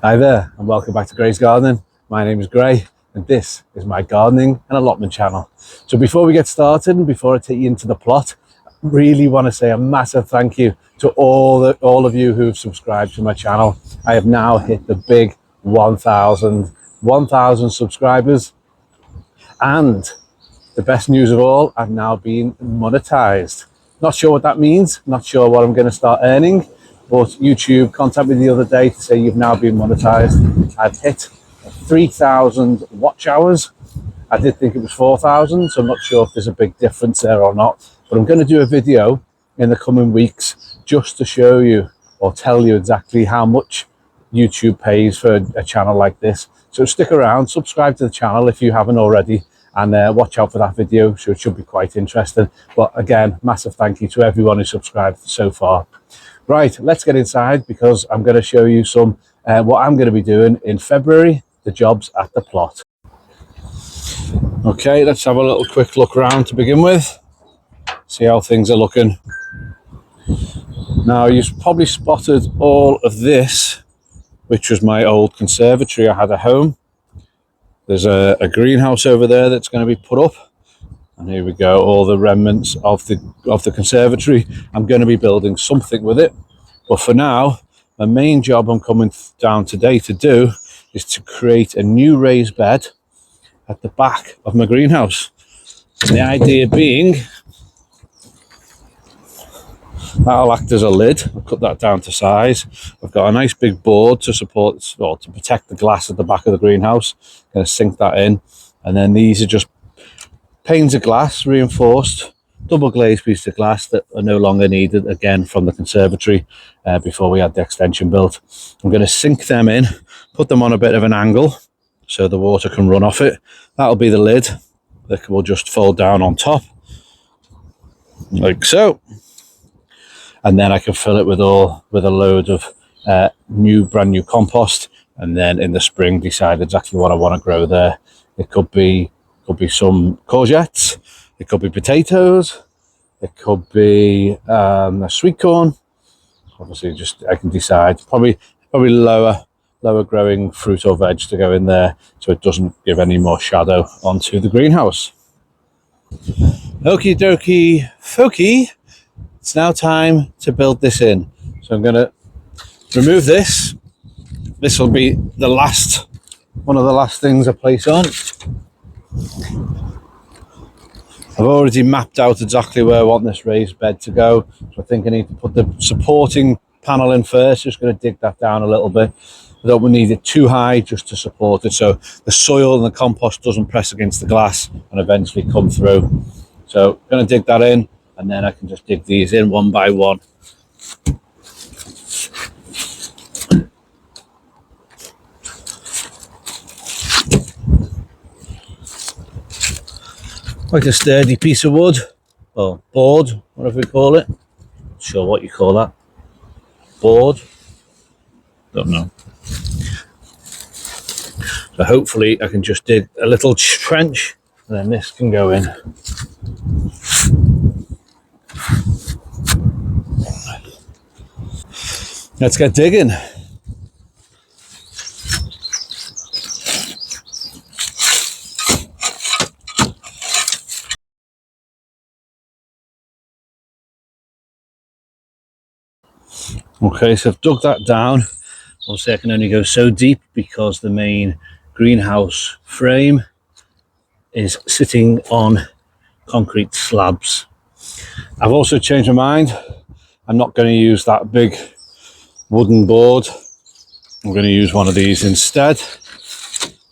Hi there and welcome back to Gray's Gardening. My name is Gray and this is my gardening and allotment channel. So before we get started and before I take you into the plot, I really want to say a massive thank you to all of you who've subscribed to my channel. I have now hit the big 1,000 subscribers, and the best news of all, I've now been monetized. Not sure what that means, not sure what I'm going to start earning, but YouTube contacted me the other day to say you've now been monetized. I've hit 3,000 watch hours. I did think it was 4,000, so I'm not sure if there's a big difference there or not. But I'm going to do a video in the coming weeks just to show you or tell you exactly how much YouTube pays for a channel like this. So stick around, subscribe to the channel if you haven't already, and watch out for that video. So it should be quite interesting. But again, massive thank you to everyone who subscribed so far. Right, let's get inside because I'm going to show you some what I'm going to be doing in February, the jobs at the plot. Okay, let's have a little quick look around to begin with, see how things are looking. Now, you've probably spotted all of this, which was my old conservatory I had at home. There's a greenhouse over there that's going to be put up. And here we go, all the remnants of the conservatory. I'm going to be building something with it. But for now, my main job I'm coming down today to do is to create a new raised bed at the back of my greenhouse. And the idea being, that'll act as a lid. I'll cut that down to size. I've got a nice big board to support, or to protect the glass at the back of the greenhouse. I'm going to sink that in. And then these are just panes of glass, reinforced, double-glazed pieces of glass that are no longer needed, again, from the conservatory before we had the extension built. I'm going to sink them in, put them on a bit of an angle so the water can run off it. That'll be the lid that will just fold down on top, like so. And then I can fill it with a load of brand new compost, and then in the spring decide exactly what I want to grow there. It could be some courgettes, it could be potatoes, it could be a sweet corn. Obviously, just I can decide. Probably lower growing fruit or veg to go in there, so it doesn't give any more shadow onto the greenhouse. Okie dokie, folky. It's now time to build this in. So I'm going to remove this. This will be one of the last things I place on. I've already mapped out exactly where I want this raised bed to go. So I think I need to put the supporting panel in first. Just going to dig that down a little bit. I don't need it too high just to support it, so the soil and the compost doesn't press against the glass and eventually come through. So I'm going to dig that in, and then I can just dig these in one by one. Quite a sturdy piece of wood, or board, whatever we call it. Not sure what you call that. Board? Don't know. So hopefully I can just dig a little trench, and then this can go in. Let's get digging. Okay, so I've dug that down. Obviously I can only go so deep because the main greenhouse frame is sitting on concrete slabs. I've also changed my mind. I'm not going to use that big wooden board. I'm going to use one of these instead.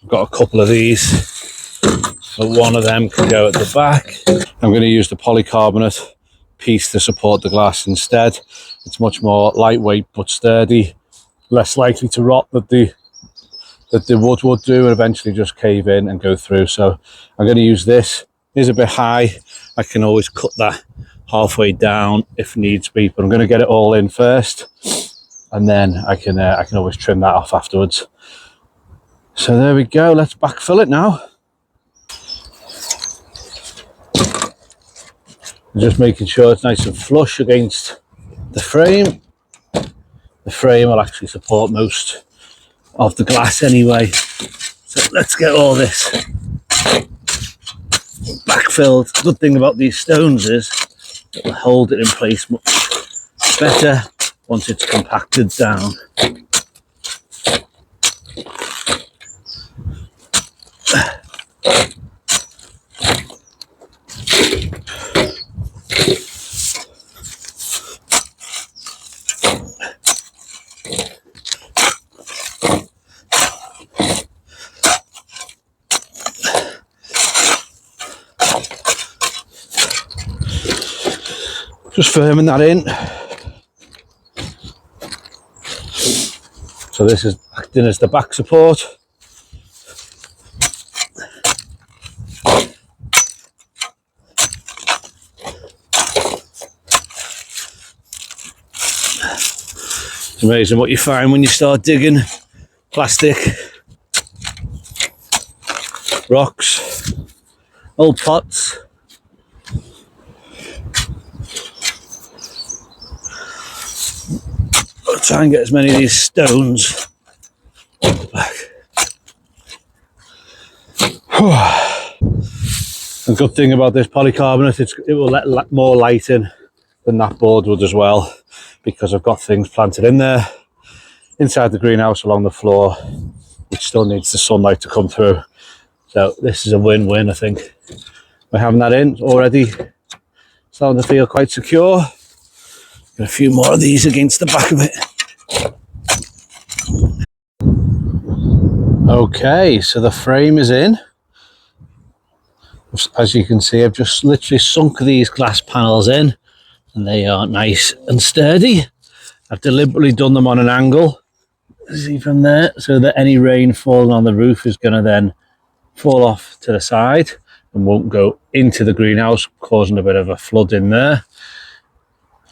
I've got a couple of these, so one of them can go at the back. I'm going to use the polycarbonate piece to support the glass instead. It's much more lightweight but sturdy, less likely to rot that the wood would do, and eventually just cave in and go through. So I'm going to use this. It is a bit high. I can always cut that halfway down if needs be, but I'm going to get it all in first, and then I can always trim that off afterwards. So there we go. Let's backfill it now. Just making sure it's nice and flush against the frame. The frame will actually support most of the glass anyway. So let's get all this backfilled. The good thing about these stones is it will hold it in place much better once it's compacted down. Just firming that in. So this is acting as the back support. It's amazing what you find when you start digging plastic, rocks, old pots. I'll try and get as many of these stones back. The good thing about this polycarbonate, it will let more light in than that board would as well, because I've got things planted in there inside the greenhouse along the floor, which still needs the sunlight to come through. So this is a win-win, I think. By having that in already, starting to feel quite secure. Got a few more of these against the back of it. Okay, so the frame is in. As you can see, I've just literally sunk these glass panels in, and they are nice and sturdy. I've deliberately done them on an angle, see from there, so that any rain falling on the roof is going to then fall off to the side and won't go into the greenhouse, causing a bit of a flood in there.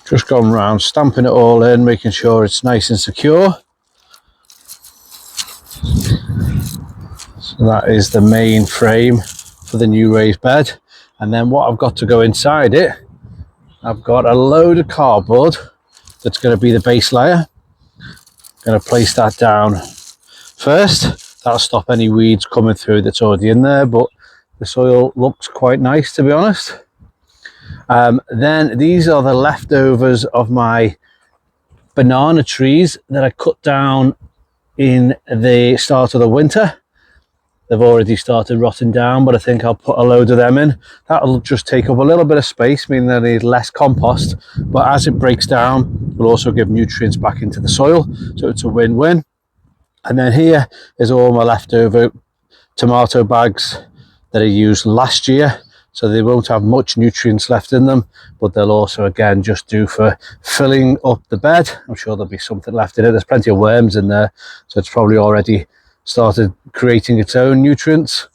Just going around, stamping it all in, making sure it's nice and secure. So that is the main frame for the new raised bed. And then what I've got to go inside it, I've got a load of cardboard that's going to be the base layer. I'm going to place that down first. That'll stop any weeds coming through that's already in there, but the soil looks quite nice, to be honest. Then these are the leftovers of my banana trees that I cut down in the start of the winter. They've already started rotting down, but I think I'll put a load of them in. That'll just take up a little bit of space, meaning that I need less compost, but as it breaks down, it'll also give nutrients back into the soil, so it's a win-win. And then here is all my leftover tomato bags that I used last year, so they won't have much nutrients left in them, but they'll also, again, just do for filling up the bed. I'm sure there'll be something left in it. There's plenty of worms in there, so it's probably already started creating its own nutrients.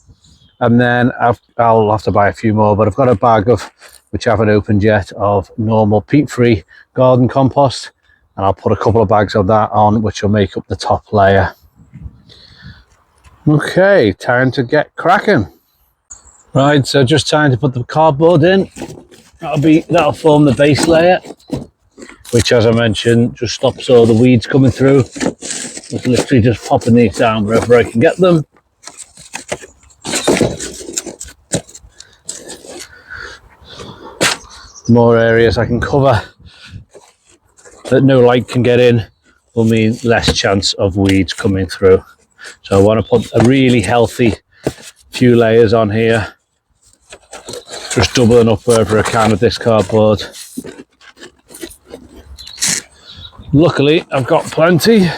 And then I'll have to buy a few more, but I've got a bag of, which I haven't opened yet, of normal peat-free garden compost, and I'll put a couple of bags of that on, which will make up the top layer. Okay, time to get cracking. Right, so just time to put the cardboard in. That'll form the base layer, which, as I mentioned, just stops all the weeds coming through. Just literally just popping these down wherever I can get them. The more areas I can cover that no light can get in will mean less chance of weeds coming through. So I want to put a really healthy few layers on here, just doubling up wherever I can with this cardboard. Luckily, I've got plenty.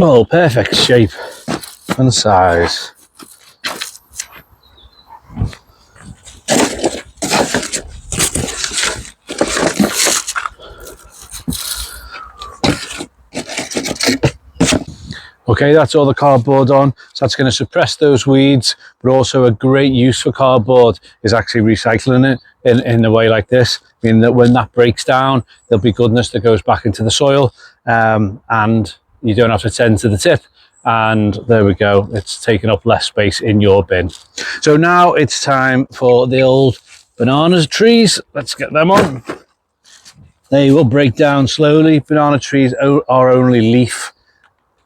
Oh, perfect shape and size. Okay, that's all the cardboard on, so that's going to suppress those weeds, but also a great use for cardboard is actually recycling it in a way like this, meaning that when that breaks down, there'll be goodness that goes back into the soil, and you don't have to tend to the tip, and there we go, it's taking up less space in your bin. So now it's time for the old banana trees. Let's get them on. They will break down slowly. Banana trees are only leaf.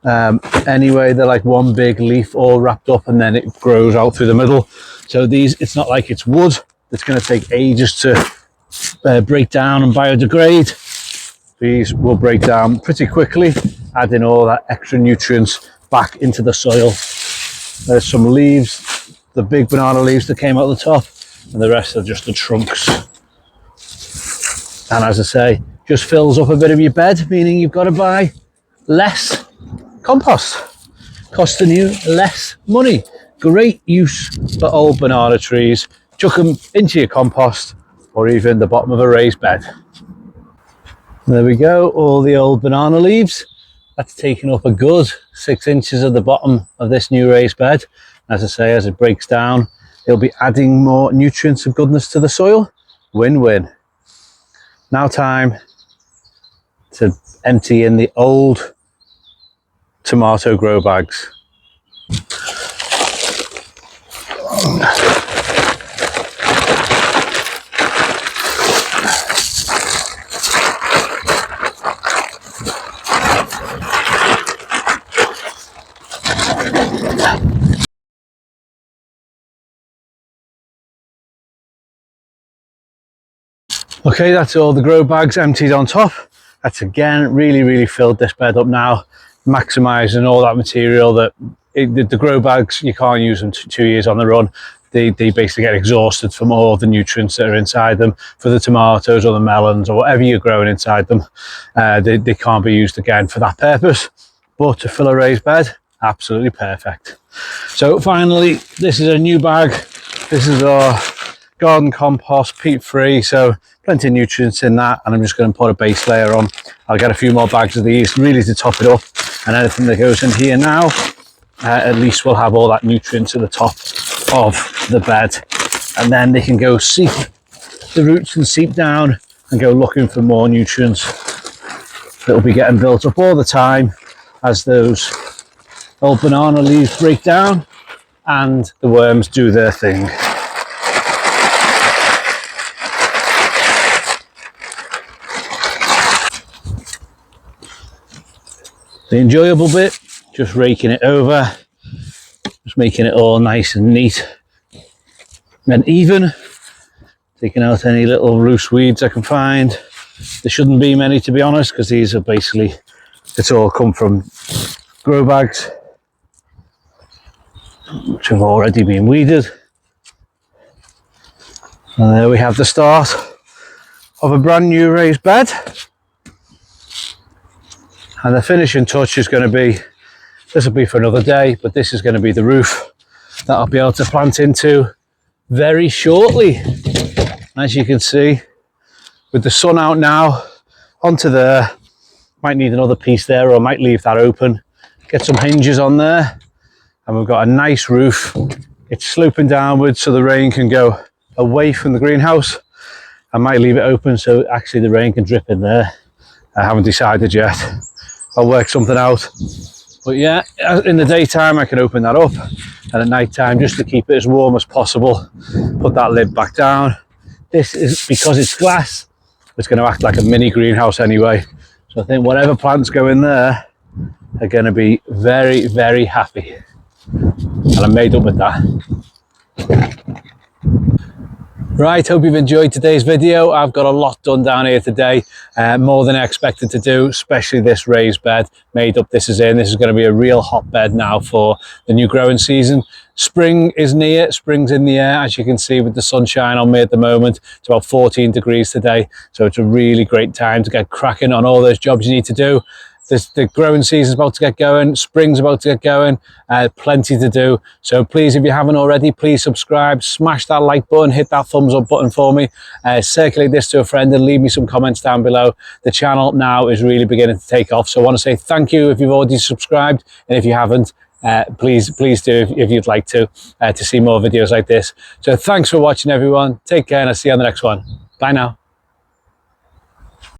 Anyway, they're like one big leaf all wrapped up, and then it grows out through the middle. So these, it's not like it's wood. It's going to take ages to break down and biodegrade. These will break down pretty quickly, adding all that extra nutrients back into the soil. There's some leaves, the big banana leaves that came out the top, and the rest are just the trunks. And as I say, just fills up a bit of your bed, meaning you've got to buy less compost, costing you less money. Great use for old banana trees. Chuck them into your compost or even the bottom of a raised bed. There we go, all the old banana leaves. That's taken up a good 6 inches of the bottom of this new raised bed. As I say, as it breaks down, it'll be adding more nutrients and goodness to the soil. Win-win. Now time to empty in the old tomato grow bags. Okay, that's all the grow bags emptied on top. That's again really filled this bed up now, maximising all that material. That the grow bags, you can't use them 2 years on the run. They basically get exhausted from all the nutrients that are inside them. For the tomatoes or the melons or whatever you're growing inside them, they can't be used again for that purpose. But to fill a raised bed, absolutely perfect. So finally, this is a new bag. This is our garden compost, peat free, so plenty of nutrients in that, and I'm just going to put a base layer on. I'll get a few more bags of these really to top it up, and anything that goes in here now, at least we'll have all that nutrients at the top of the bed, and then they can go seep, the roots can seep down and go looking for more nutrients that will be getting built up all the time as those old banana leaves break down and the worms do their thing. The enjoyable bit, just raking it over, just making it all nice and neat and even, taking out any little loose weeds I can find. There shouldn't be many, to be honest, because these are basically, it's all come from grow bags which have already been weeded. And there we have the start of a brand new raised bed. And the finishing touch is going to be, this will be for another day, but this is going to be the roof that I'll be able to plant into very shortly. As you can see, with the sun out now, onto there, might need another piece there, or I might leave that open, get some hinges on there, and we've got a nice roof. It's sloping downwards so the rain can go away from the greenhouse. I might leave it open so actually the rain can drip in there. I haven't decided yet. I'll work something out. But yeah, in the daytime I can open that up, and at night time, just to keep it as warm as possible, put that lid back down. This is, because it's glass, it's going to act like a mini greenhouse anyway. So I think whatever plants go in there are going to be very happy. And I'm made up with that. Right, hope you've enjoyed today's video. I've got a lot done down here today, more than I expected to do, especially this raised bed. Made up, this is going to be a real hotbed now for the new growing season. Spring is near, spring's in the air, as you can see with the sunshine on me at the moment. It's about 14 degrees today, so it's a really great time to get cracking on all those jobs you need to do. The growing season's about to get going, spring's about to get going, plenty to do. So please, if you haven't already, please subscribe, smash that like button, hit that thumbs up button for me, circulate this to a friend and leave me some comments down below. The channel now is really beginning to take off, so I want to say thank you if you've already subscribed, and if you haven't, please do if you'd like to see more videos like this. So thanks for watching everyone, take care, and I'll see you on the next one. Bye now.